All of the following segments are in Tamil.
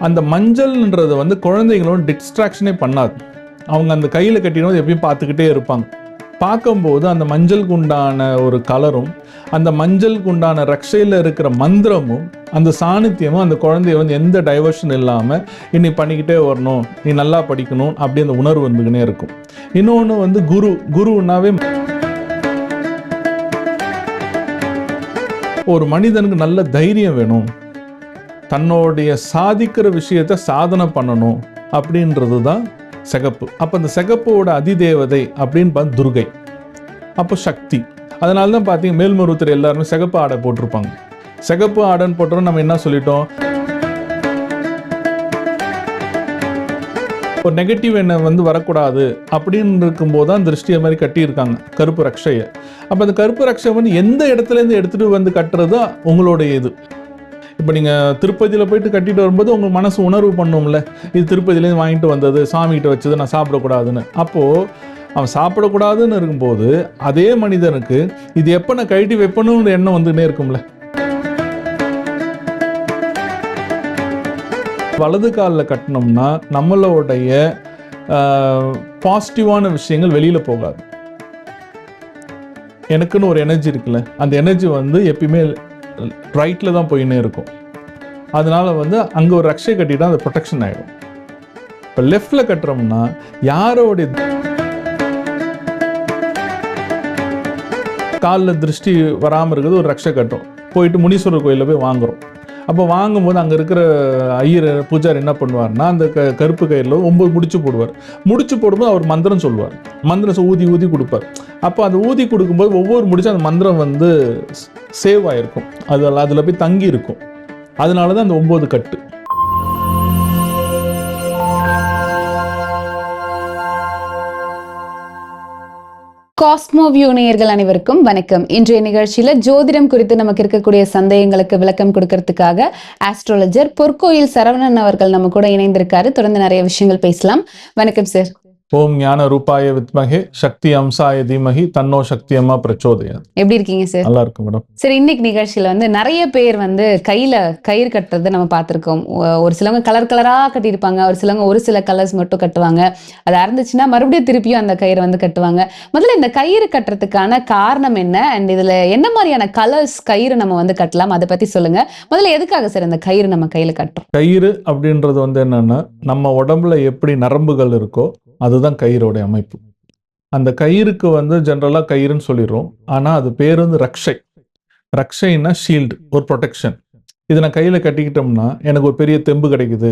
அந்த மஞ்சள்ன்றது வந்து குழந்தைங்களோட டிஸ்ட்ராக்ஷனே பண்ணாது. அவங்க அந்த கையில் கட்டினோம் எப்பயும் பார்த்துக்கிட்டே இருப்பாங்க. பார்க்கும்போது அந்த மஞ்சளுக்கு உண்டான ஒரு கலரும் அந்த மஞ்சளுக்கு உண்டான ரக்ஷையில் இருக்கிற மந்திரமும் அந்த சாநித்தியமும் அந்த குழந்தைய வந்து எந்த டைவர்ஷன் இல்லாமல் இனி பண்ணிக்கிட்டே வரணும், நீ நல்லா படிக்கணும் அப்படி அந்த உணர்வு வந்துக்கினே இருக்கும். இன்னொன்று வந்து குருன்னாவே ஒரு மனிதனுக்கு நல்ல தைரியம் வேணும், தன்னுடைய சாதிக்கிற விஷயத்தை சாதனை பண்ணணும் அப்படின்றது தான் சிகப்பு. அப்போ அந்த சிகப்போட அதிதேவதை அப்படின்னு பார்த்து துர்கை, அப்போ சக்தி. அதனால தான் பார்த்தீங்க மேல்மருவத்தர் எல்லாருமே சிகப்பு ஆடை போட்டிருப்பாங்க. சிகப்பு ஆடைன்னு போட்டோம் நம்ம என்ன சொல்லிட்டோம், ஒரு நெகட்டிவ் எண்ணம் வந்து வரக்கூடாது அப்படின்னு இருக்கும்போது தான் திருஷ்டியை மாதிரி கட்டியிருக்காங்க கருப்பு ரக்ஷையை. அப்போ அந்த கருப்பு ரக்ஷை வந்து எந்த இடத்துலேருந்து எடுத்துகிட்டு வந்து கட்டுறது உங்களுடைய இது. இப்போ நீங்கள் திருப்பதியில் போயிட்டு கட்டிட்டு வரும்போது உங்கள் மனசு உணர்வு பண்ணும்ல, இது திருப்பதியிலேருந்து வாங்கிட்டு வந்தது, சாமிகிட்ட வச்சது, நான் சாப்பிடக்கூடாதுன்னு. அப்போது அவன் சாப்பிடக்கூடாதுன்னு இருக்கும்போது அதே மனிதனுக்கு இது எப்போ நான் கழட்டி வைப்பணுன்ற எண்ணம் வந்துன்னே இருக்கும்ல. வலது காலில் கட்டினோம்னா நம்மளோடைய பாசிட்டிவான விஷயங்கள் வெளியில் போகாது. எனக்குன்னு ஒரு எனர்ஜி இருக்குல்ல, அந்த எனர்ஜி வந்து எப்பயுமே ரைட்டில் தான் போயின்னே இருக்கும். அதனால வந்து அங்கே ஒரு ரக்ஷை கட்டிட்டா அது ப்ரொடெக்ஷன் ஆகிடும். இப்போ லெஃப்டில் கட்டுறோம்னா யாரோடைய காலில் திருஷ்டி வராமல் இருக்குது ஒரு ரக்ஷை கட்டும். போயிட்டு முனீஸ்வரர் கோயிலில் போய் வாங்குகிறோம். அப்போ வாங்கும்போது அங்கே இருக்கிற ஐயர் பூஜாரி என்ன பண்ணுவார்னா அந்த கருப்பு கயிறில் 9 முடிச்சு போடுவார். முடிச்சு போடும்போது அவர் மந்திரம் சொல்லுவார், மந்திரம் ஊதி ஊதி கொடுப்பார். அப்போ அந்த ஊதி கொடுக்கும்போது ஒவ்வொரு முடிச்சும் அந்த மந்திரம் வந்து சேவ் ஆகிருக்கும், அதில் போய் தங்கி இருக்கும். அதனால தான் அந்த 9 கட்டு. காஸ்மோ வியூ நேயர்கள் அனைவருக்கும் வணக்கம். இன்றைய நிகழ்ச்சியில ஜோதிடம் குறித்து நமக்கு இருக்கக்கூடிய சந்தேகங்களுக்கு விளக்கம் கொடுக்கறதுக்காக ஆஸ்ட்ராலஜர் பொற்கோயில் சரவணன் அவர்கள் நம்ம கூட இணைந்திருக்காரு. தொடர்ந்து நிறைய விஷயங்கள் பேசலாம். வணக்கம் சார். ஓம் ஞான ரூபாய வித்மஹே சக்தி அம்சாய தீமஹி தன்னோ சக்தி அம்மா பிரச்சோதயாத். எப்படி இருக்கீங்க சார்? நல்லா இருக்கு மேடம். சரி, இன்னைக்கு நிகழ்ச்சியில வந்து நிறைய பேர் வந்து கையில கயிறு கட்டுறது நம்ம பார்த்திருக்கோம். ஒரு சிலவங்க கலர் கலரா கட்டியிருப்பாங்க, ஒரு சிலவங்க ஒரு சில கலர்ஸ் மட்டும் கட்டுவாங்க. அது அறந்துச்சுன்னா மறுபடியும் திருப்பியும் அந்த கயிறு வந்து கட்டுவாங்க. முதல்ல இந்த கயிறு கட்டுறதுக்கான காரணம் என்ன, அண்ட் இதுல என்ன மாதிரியான கலர்ஸ் கயிறு நம்ம வந்து கட்டலாம், அதை பத்தி சொல்லுங்க. முதல்ல எதுக்காக சார் இந்த கயிறு நம்ம கையில கட்டுறோம்? கயிறு அப்படின்றது வந்து என்னன்னா, நம்ம உடம்புல எப்படி நரம்புகள் இருக்கோ அதுதான் கயிறோட அமைப்பு. அந்த கயிறுக்கு வந்து ஜென்ரலாக கயிறுன்னு சொல்லிடுறோம், ஆனால் அது பேர் வந்து ரக்ஷை. ரக்ஷைன்னா ஷீல்டு, ஒரு ப்ரொடெக்ஷன். இதை நான் கையில் கட்டிக்கிட்டோம்னா எனக்கு ஒரு பெரிய தெம்பு கிடைக்குது,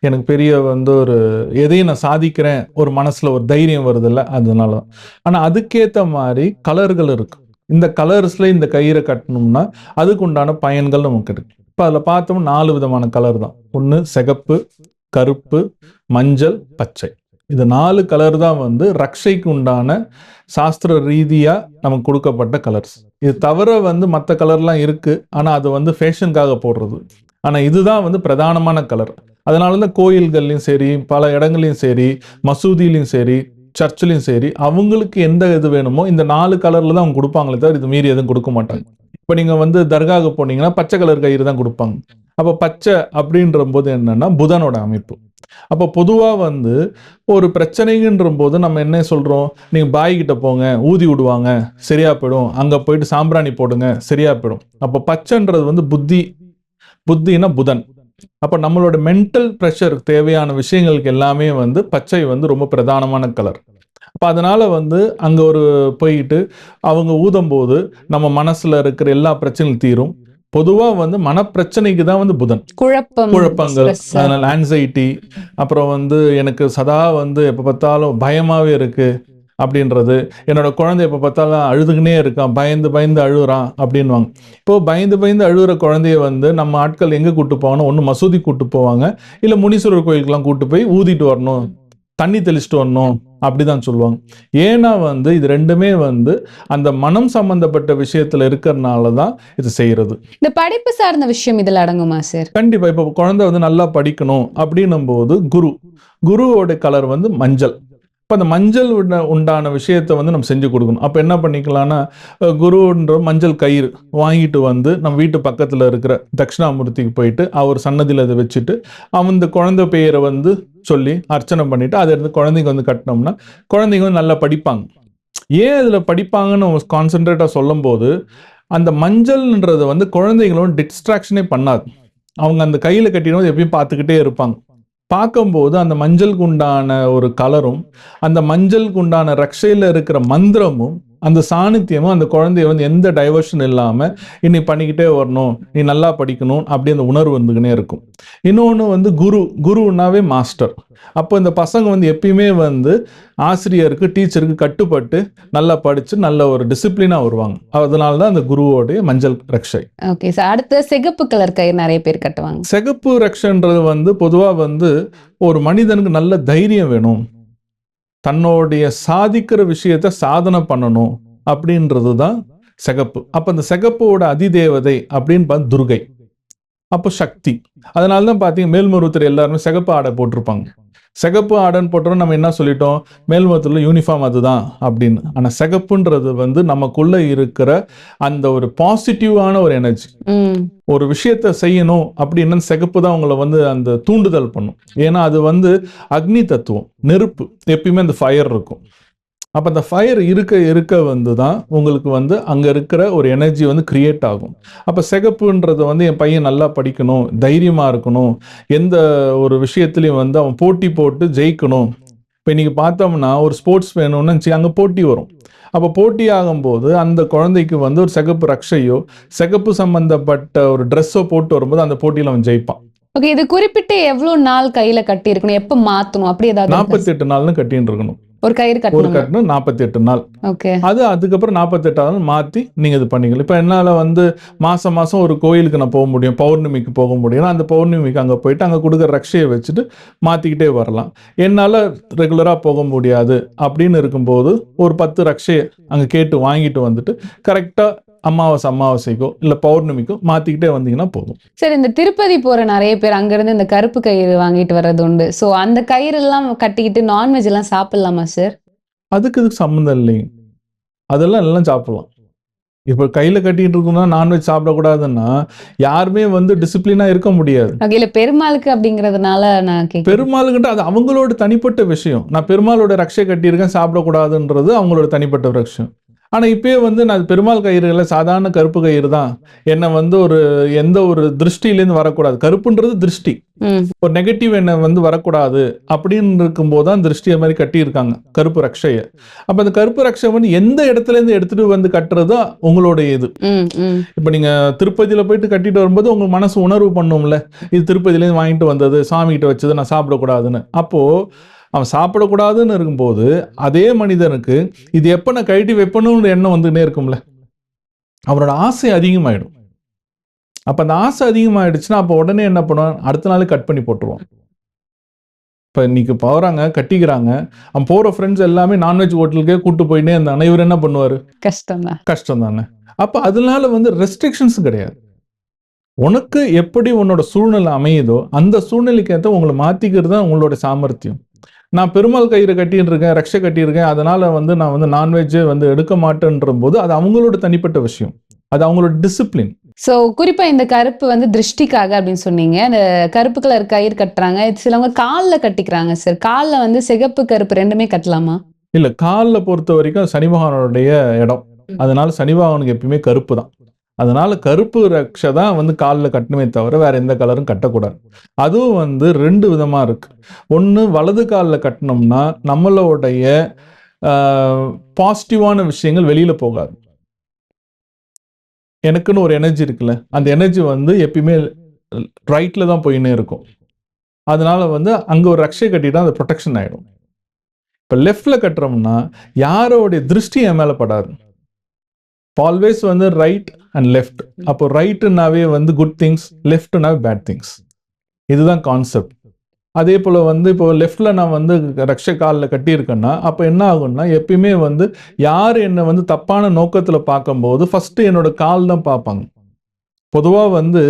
எனக்கு பெரிய வந்து ஒரு எதையும் நான் சாதிக்கிறேன், ஒரு மனசில் ஒரு தைரியம் வருதில்ல, அதனால தான். ஆனால் அதுக்கேற்ற மாதிரி கலர்கள் இருக்கு. இந்த கலர்ஸில் இந்த கயிறை கட்டணும்னா அதுக்கு உண்டான பயன்கள் நமக்கு இருக்கு. இப்போ அதில் பார்த்தோம்னா 4 விதமான கலர் தான். ஒன்று சிகப்பு, கருப்பு, மஞ்சள், பச்சை. இது 4 கலர் தான் வந்து ரக்ஷைக்கு உண்டான சாஸ்திர ரீதியாக நமக்கு கொடுக்கப்பட்ட கலர்ஸ். இது தவிர வந்து மற்ற கலர்லாம் இருக்கு, ஆனால் அது வந்து ஃபேஷனுக்காக போடுறது. ஆனால் இதுதான் வந்து பிரதானமான கலர். அதனால தான் கோயில்கள்லையும் சரி, பல இடங்கள்லையும் சரி, மசூதியிலையும் சரி, சர்ச்சிலையும் சரி, அவங்களுக்கு எந்த இது வேணுமோ இந்த 4 கலர்ல தான் அவங்க கொடுப்பாங்களே தவிர இது மீறி எதுவும் கொடுக்க மாட்டாங்க. இப்போ நீங்கள் வந்து தர்காவுக்கு போனீங்கன்னா பச்சை கலர் கயிறு தான் கொடுப்பாங்க. அப்போ பச்சை அப்படின்ற போது என்னன்னா புதனோட அமைப்பு. அப்போ பொதுவாக வந்து ஒரு பிரச்சனைன்ற போது நம்ம என்ன சொல்கிறோம், நீங்கள் பாய்கிட்ட போங்க, ஊதி விடுவாங்க, சரியா போயிடும், அங்கே போயிட்டு சாம்பிராணி போடுங்க, சரியா போயிடும். அப்போ பச்சைன்றது வந்து புத்தினா புதன். அப்போ நம்மளோட மென்டல் ப்ரெஷர் தேவையான விஷயங்களுக்கு எல்லாமே வந்து பச்சை வந்து ரொம்ப பிரதானமான கலர். அப்போ அதனால வந்து அங்கே ஒரு போயிட்டு அவங்க ஊதும்போது நம்ம மனசில் இருக்கிற எல்லா பிரச்சனையும் தீரும். பொதுவாக வந்து மனப்பிரச்சனைக்கு தான் வந்து புதன், குழப்பங்கள், அதனால ஆன்சைட்டி, அப்புறம் வந்து எனக்கு சதா வந்து எப்போ பார்த்தாலும் பயமாகவே இருக்கு அப்படின்றது, என்னோட குழந்தை எப்போ பார்த்தாலும் அழுதுகினே இருக்கான், பயந்து பயந்து அழுகுறான் அப்படின்வாங்க. இப்போது பயந்து பயந்து அழுகிற குழந்தைய வந்து நம்ம ஆட்கள் எங்கே கூப்பிட்டு போவாங்கன்னா, ஒன்று மசூதி கூப்பிட்டு போவாங்க, இல்லை முனீஸ்வரர் கோயிலுக்கெல்லாம் கூப்பிட்டு போய் ஊதிட்டு வரணும், தண்ணி தெளிச்சுட்டு வரணும் அப்படிதான் சொல்லுவாங்க. ஏன்னா வந்து இது ரெண்டுமே வந்து அந்த மனம் சம்பந்தப்பட்ட விஷயத்துல இருக்கிறதுனால தான் இது செய்யறது. இந்த படிப்பு சார்ந்த விஷயம் இதில் அடங்குமா சார்? கண்டிப்பா. இப்போ குழந்தை வந்து நல்லா படிக்கணும் அப்படின்னும் போது குருவோட கலர் வந்து மஞ்சள். இப்போ அந்த மஞ்சள் உண்டான விஷயத்தை வந்து நம்ம செஞ்சு கொடுக்கணும். அப்போ என்ன பண்ணிக்கலாம்னா, குருன்ற மஞ்சள் கயிறு வாங்கிட்டு வந்து நம்ம வீட்டு பக்கத்தில் இருக்கிற தட்சிணாமூர்த்திக்கு போயிட்டு அவர் சன்னதியில் அதை வச்சுட்டு அந்த குழந்தை பெயரை வந்து சொல்லி அர்ச்சனை பண்ணிட்டு அதை எடுத்து குழந்தைங்க வந்து கட்டினோம்னா குழந்தைங்க வந்து நல்லா படிப்பாங்க. ஏன் அதில் படிப்பாங்கன்னு கான்சென்ட்ரேட்டாக சொல்லும் போது, அந்த மஞ்சள்ன்றது வந்து குழந்தைங்களோட டிஸ்ட்ராக்ஷனே பண்ணாது. அவங்க அந்த கையில் கட்டிடும் எப்பயும் பார்த்துக்கிட்டே இருப்பாங்க. பார்க்கும்போது அந்த மஞ்சளுக்கு உண்டான ஒரு கலரும் அந்த மஞ்சளுக்கு உண்டான ரக்ஷையில் இருக்கிற மந்திரமும் அந்த சாநித்தியமும் அந்த குழந்தைய வந்து எந்த டைவர்ஷன் இல்லாமல் இன்னி பண்ணிக்கிட்டே வரணும், நீ நல்லா படிக்கணும் அப்படி அந்த உணர்வு வந்துக்கினே இருக்கும். இன்னொன்று வந்து குருனாவே மாஸ்டர். அப்போ இந்த பசங்க வந்து எப்பயுமே வந்து ஆசிரியருக்கு டீச்சருக்கு கட்டுப்பட்டு நல்லா படித்து நல்ல ஒரு டிசிப்ளினாக வருவாங்க. அதனால தான் அந்த குருவோடைய மஞ்சள் ரக்ஷை. Okay sir. அடுத்து சிகப்பு கலர் கயிறு நிறைய பேர் கட்டுவாங்க. சிகப்பு ரக்ஷன்றது வந்து பொதுவாக வந்து ஒரு மனிதனுக்கு நல்ல தைரியம் வேணும், தன்னுடைய சாதிக்கிற விஷயத்த சாதனை பண்ணணும் அப்படின்றது தான் சிகப்பு. அப்போ அந்த சிகப்போட அதிதேவதை அப்படின்னு பார்த்து துர்கை, அப்போ சக்தி. அதனால தான் பார்த்தீங்க மேல்மருவத்தூர் எல்லாருமே சிகப்பு ஆடை போட்டிருப்பாங்க. சிகப்பு ஆடைன்னு போட்டோம் நம்ம என்ன சொல்லிட்டோம், மேல்மருவத்தூர்ல யூனிஃபார்ம் அதுதான் அப்படின்னு. ஆனால் சிகப்புன்றது வந்து நமக்குள்ள இருக்கிற அந்த ஒரு பாசிட்டிவான ஒரு எனர்ஜி. ஒரு விஷயத்த செய்யணும் அப்படின்னு சிகப்பு தான் உங்களை வந்து அந்த தூண்டுதல் பண்ணும். ஏன்னா அது வந்து அக்னி தத்துவம், நெருப்பு, எப்பயுமே அந்த ஃபயர் இருக்கும். அப்போ அந்த ஃபயர் இருக்க வந்து தான் உங்களுக்கு வந்து அங்கே இருக்கிற ஒரு எனர்ஜி வந்து கிரியேட் ஆகும். அப்போ சிகப்புன்றது வந்து என் பையன் நல்லா படிக்கணும், தைரியமாக இருக்கணும், எந்த ஒரு விஷயத்துலையும் வந்து அவன் போட்டி போட்டு ஜெயிக்கணும். இப்போ இன்றைக்கி பார்த்தோம்னா ஒரு ஸ்போர்ட்ஸ் வேணும்னு அங்கே போட்டி வரும். அப்போ போட்டி ஆகும்போது அந்த குழந்தைக்கு வந்து ஒரு சிகப்பு ரக்ஷையோ சிகப்பு சம்பந்தப்பட்ட ஒரு ட்ரெஸ்ஸோ போட்டு வரும்போது அந்த போட்டியில் அவன் ஜெயிப்பான். ஓகே, இது குறிப்பிட்டு எவ்வளோ நாள் கையில் கட்டி இருக்கணும், எப்போ மாற்றணும் அப்படி ஏதாவது? 48 நாள்னு கட்டின்னு இருக்கணும். ஒரு கயிறு கட்டணும் 48 நாள். ஓகே, அது அதுக்கப்புறம் 48 நாள் மாற்றி நீங்கள் இது பண்ணிக்கலாம். இப்போ என்னால் வந்து மாதம் ஒரு கோயிலுக்கு நான் போக முடியும், பௌர்ணமிக்கு போக முடியும். அந்த பௌர்ணமிக்கு அங்கே போயிட்டு அங்கே கொடுக்குற ரக்ஷையை வச்சுட்டு மாற்றிக்கிட்டே வரலாம். என்னால் ரெகுலராக போக முடியாது அப்படின்னு இருக்கும்போது ஒரு 10 ரக்ஷையை அங்கே கேட்டு வாங்கிட்டு வந்துட்டு கரெக்டாக அமாவாசைக்கோ இல்லை பௌர்ணமிக்கோ மாற்றிக்கிட்டே வந்தீங்கன்னா போதும். சரி, இந்த திருப்பதி போகிற நிறைய பேர் அங்கேருந்து இந்த கருப்பு கயிறு வாங்கிட்டு வர்றது உண்டு. ஸோ அந்த கயிறு எல்லாம் கட்டிக்கிட்டு நான்வெஜ் எல்லாம் சாப்பிடலாமா சார்? இதுக்கு சம்மந்தம் இல்லைங்க, அதெல்லாம் எல்லாம் சாப்பிடலாம். இப்போ கையில் கட்டிட்டு இருக்கோம்னா நான்வெஜ் சாப்பிடக்கூடாதுன்னா யாருமே வந்து டிசிப்ளினாக இருக்க முடியாது. இல்லை பெருமாளுக்கு அப்படிங்கிறதுனால நான் கேட்குறேன். பெருமாளுக்கிட்ட அது அவங்களோட தனிப்பட்ட விஷயம். நான் பெருமாளோட ரக்ஷை கட்டியிருக்கேன் சாப்பிடக்கூடாதுன்றது அவங்களோட தனிப்பட்ட விஷயம். ஆனால் இப்போயே வந்து நான் பெருமாள் கயிறுல சாதாரண கருப்பு கயிறு தான், என்னை வந்து எந்த ஒரு திருஷ்டிலேருந்து வரக்கூடாது. கருப்புன்றது திருஷ்டி, ஒரு நெகட்டிவ் என்னை வந்து வரக்கூடாது அப்படின்னு இருக்கும்போது தான் திருஷ்டியை மாதிரி கட்டியிருக்காங்க கருப்பு ரக்ஷையை. அப்போ அந்த கருப்பு ரக்ஷை வந்து எந்த இடத்துலேருந்து எடுத்துகிட்டு வந்து கட்டுறது உங்களுடைய இது. இப்போ நீங்கள் திருப்பதியில் போயிட்டு கட்டிட்டு வரும்போது உங்கள் மனசு உணர்வு பண்ணும்ல, இது திருப்பதியிலேருந்து வாங்கிட்டு வந்தது, சாமிகிட்ட வச்சது, நான் சாப்பிடக்கூடாதுன்னு. அப்போது அவன் சாப்பிடக்கூடாதுன்னு இருக்கும்போது அதே மனிதனுக்கு இது எப்போ நான் கழட்டி வைப்பணும்னு எண்ணம் வந்துன்னே இருக்கும்ல, அவனோட ஆசை அதிகமாயிடும். அப்போ அந்த ஆசை அதிகமாகிடுச்சுன்னா அப்போ உடனே என்ன பண்ணுவான், அடுத்த நாள் கட் பண்ணி போட்டுருவான். இப்போ இன்னைக்கு போகிறாங்க கட்டிக்கிறாங்க, அவன் போகிற ஃப்ரெண்ட்ஸ் எல்லாமே நான்வெஜ் ஹோட்டலுக்கே கூப்பிட்டு போயிட்டே இருந்தாங்க. இவர் என்ன பண்ணுவார், கஷ்டம் தானே. அப்போ அதனால வந்து ரெஸ்ட்ரிக்ஷன்ஸ் கிடையாது. உனக்கு எப்படி உன்னோட சூழ்நிலை அமையுதோ அந்த சூழ்நிலைக்கு ஏற்ற உங்களை மாற்றிக்கிறது தான் உங்களோட சாமர்த்தியம். நான் பெருமாள் கயிறு கட்டின்னு இருக்கேன், ரக்ஷை கட்டியிருக்கேன், அதனால வந்து நான் வந்து நான்வெஜ்ஜே வந்து எடுக்க மாட்டேன்ற போது அது அவங்களோட தனிப்பட்ட விஷயம், அது அவங்களோட டிசிப்ளின். ஸோ குறிப்பாக இந்த கருப்பு வந்து திருஷ்டிக்காக அப்படின்னு சொன்னீங்க. அந்த கருப்பு கலர் கயிறு கட்டுறாங்க, சிலவங்க காலில் கட்டிக்கிறாங்க சார். காலில் வந்து சிகப்பு கருப்பு ரெண்டுமே கட்டலாமா? இல்லை, காலில் பொறுத்த வரைக்கும் சனி பகவானுடைய இடம், அதனால சனி பகவானுக்கு எப்பயுமே கருப்பு தான். அதனால கருப்பு ரக்ஷை தான் வந்து காலில் கட்டணுமே தவிர வேற எந்த கலரும் கட்டக்கூடாது. அதுவும் வந்து 2 விதமாக இருக்கு. ஒன்று, வலது காலில் கட்டினோம்னா நம்மளுடைய பாசிட்டிவான விஷயங்கள் வெளியில் போகாது. எனக்குன்னு ஒரு எனர்ஜி இருக்குல்ல, அந்த எனர்ஜி வந்து எப்பயுமே ரைட்டில் தான் போயின்னே இருக்கும். அதனால வந்து அங்கே ஒரு ரக்ஷை கட்டிட்டா அது ப்ரொடெக்ஷன் ஆகிடும். இப்போ லெஃப்டில் கட்டுறோம்னா யாரோடைய திருஷ்டி என் மேலே படாது. ஆல்வேஸ் வந்து ரைட் அண்ட் லெஃப்ட். அப்போ ரைட்டுனாவே வந்து குட் திங்ஸ், லெஃப்ட்னாவே பேட் திங்ஸ். இதுதான் கான்செப்ட். அதே போல் வந்து இப்போ லெஃப்டில் நான் வந்து ரக்ஷை காலில் கட்டியிருக்கேன்னா அப்போ என்ன ஆகும்னா எப்பயுமே வந்து யார் என்னை வந்து தப்பான நோக்கத்தில் பார்க்கும்போது ஃபஸ்ட்டு என்னோட கால் தான் பார்ப்பாங்க. பொதுவா வந்து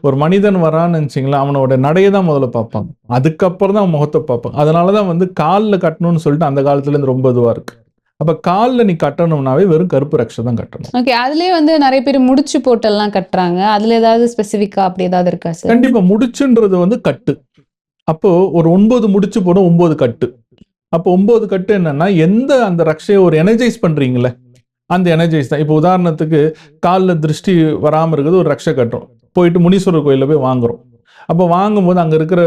ஒரு மனிதன் வரான்னு நினச்சிங்களேன், அவனோட நடையை தான் முதல்ல பார்ப்பாங்க. அதுக்கப்புறம் தான் முகத்தை பார்ப்பாங்க. அதனால தான் வந்து காலில் கட்டணும்னு சொல்லிட்டு அந்த காலத்துலேருந்து ரொம்ப இதுவாக இருக்கு. அப்போ காலில் நீ கட்டணும்னாவே வெறும் கருப்பு ரக்ஷை தான் கட்டணும். ஓகே. அதுலயே வந்து நிறைய பேர் முடிச்சு போட்டெல்லாம் கட்டுறாங்க. அதுல ஏதாவது ஸ்பெசிஃபிக்கா அப்படி ஏதாவது இருக்கா சார்? கண்டிப்பா முடிச்சுன்றது வந்து கட்டு. அப்போ ஒரு 9 முடிச்சு போடும், 9 கட்டு. அப்போ 9 கட்டு என்னன்னா, எந்த அந்த ரக்ஷையை ஒரு எனர்ஜைஸ் பண்றீங்களே, அந்த எனர்ஜைஸ் தான். இப்போ உதாரணத்துக்கு காலில் திருஷ்டி வராமல் இருக்குது, ஒரு ரக்ஷை கட்டுறோம். போயிட்டு முனீஸ்வரர் கோயிலில் போய் வாங்குறோம். அப்போ வாங்கும்போது அங்கே இருக்கிற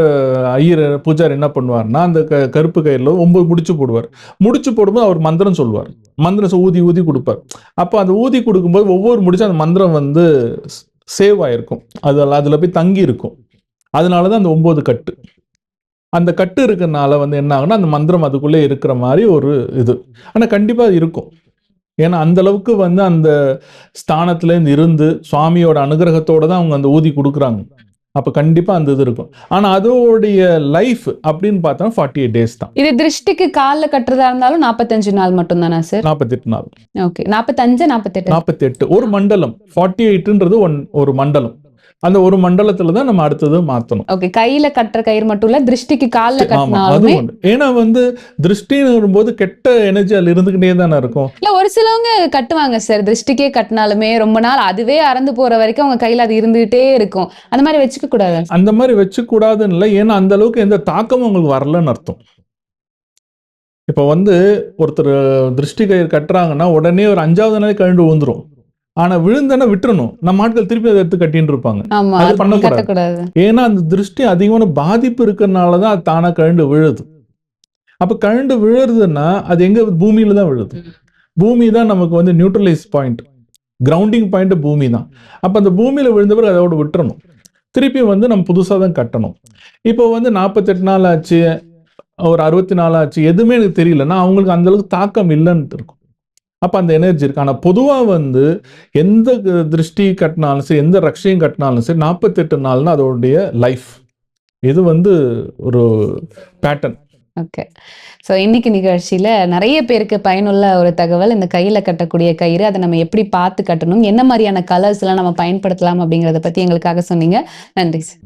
ஐயர் பூஜாரி என்ன பண்ணுவார்னா, அந்த கருப்பு கயிறில் 9 முடிச்சு போடுவார். முடிச்சு போடும்போது அவர் மந்திரம் சொல்லுவார். மந்திரம் ஊதி ஊதி கொடுப்பார். அப்போ அந்த ஊதி கொடுக்கும்போது ஒவ்வொரு முடிச்சும் அந்த மந்திரம் வந்து சேவ் ஆயிருக்கும். அதில் போய் தங்கி இருக்கும். அதனால தான் அந்த 9 கட்டு. அந்த கட்டு இருக்கிறனால வந்து என்ன ஆகுனா, அந்த மந்திரம் அதுக்குள்ளே இருக்கிற மாதிரி ஒரு இது. ஆனால் கண்டிப்பாக இருக்கும். ஏன்னா அந்த அளவுக்கு வந்து அந்த ஸ்தானத்துலேருந்து இருந்து சுவாமியோட அனுகிரகத்தோட தான் அவங்க அந்த ஊதி கொடுக்குறாங்க. அப்போ கண்டிப்பாக அந்த இது இருக்கும். ஆனால் அதோடைய லைஃப் அப்படின்னு பார்த்தா 48 days தான். இது திருஷ்டிக்கு காலில் கட்டுறதா இருந்தாலும் 45 நாள் மட்டும் தானா சார்? 48 நாள். ஓகே. 45 48 48 ஒரு மண்டலம். 48ன்றது ஒரு மண்டலம். அந்த ஒரு மண்டலத்துல தான் நம்ம அடுத்தது மாத்தணும். ஓகே. கையில கட்டுற கயிறு மட்டும் இல்ல, திருஷ்டிக்கு கால்ல ஆமா, அது கட்டினாலுமே. ஒண்ணு. ஏன்னா வந்து திருஷ்டின்னு வரும்போது கெட்ட எனர்ஜி அதுல இருந்துகிட்டே தானே இருக்கும். இல்ல ஒரு சிலவங்க கட்டுவாங்க சார். திருஷ்டிக்கே கட்டினாலுமே ரொம்ப நாள் அதுவே அறந்து போற வரைக்கும் அவங்க கையில அது இருந்துகிட்டே இருக்கும். அந்த மாதிரி வச்சுக்க கூடாது. அந்த மாதிரி வச்சு கூடாதுன்னு இல்லை. ஏன்னா அந்த அளவுக்கு எந்த தாக்கமும் உங்களுக்கு வரலன்னு அர்த்தம். இப்போ வந்து ஒருத்தர் திருஷ்டி கயிறு கட்டுறாங்கன்னா உடனே ஒரு 5வது நாளே கழண்டு விழுந்துரும். ஆனா விழுந்தனா விட்டுறணும். நம்ம ஆட்கள் திருப்பி அதை எடுத்து கட்டின்னு இருப்பாங்க. ஆமா, அது அது பண்ணக்கூடாது. கட்டக்கூடாது. ஏன்னா அந்த திருஷ்டி அதிகமான பாதிப்பு இருக்கிறதுனால தான் அது தானா கழண்டு விழுது. அப்ப கழண்டு விழுறதுன்னா அது எங்க பூமியில தான் விழுது. பூமி தான் நமக்கு வந்து நியூட்ரலைஸ் பாயிண்ட், கிரவுண்டிங் பாயிண்ட் பூமி தான். அப்ப அந்த பூமியில விழுந்த பிறகு அதோட விட்டுறணும். திருப்பி வந்து நம்ம புதுசாக தான் கட்டணும். இப்போ வந்து 48 நாள் ஆச்சு, ஒரு 64 ஆச்சு, எதுவுமே எனக்கு தெரியலன்னா அவங்களுக்கு அந்த அளவுக்கு தாக்கம் இல்லைன்னு இருக்கும். அப்போ அந்த எனர்ஜி இருக்கு. ஆனால் பொதுவாக வந்து எந்த திருஷ்டி கட்டினாலும் சரி, எந்த ரக்ஷையும் கட்டினாலும் சரி, 48 நாள்னா அதோடைய லைஃப். இது வந்து ஒரு பேட்டர்ன். ஓகே. ஸோ இன்னைக்கு நிகழ்ச்சியில் நிறைய பேருக்கு பயனுள்ள ஒரு தகவல். இந்த கையில் கட்டக்கூடிய கயிறு, அதை நம்ம எப்படி பார்த்து கட்டணும், என்ன மாதிரியான கலர்ஸ்லாம் நம்ம பயன்படுத்தலாம் அப்படிங்கிறத பற்றி எங்களுக்காக சொன்னீங்க. நன்றி சார்.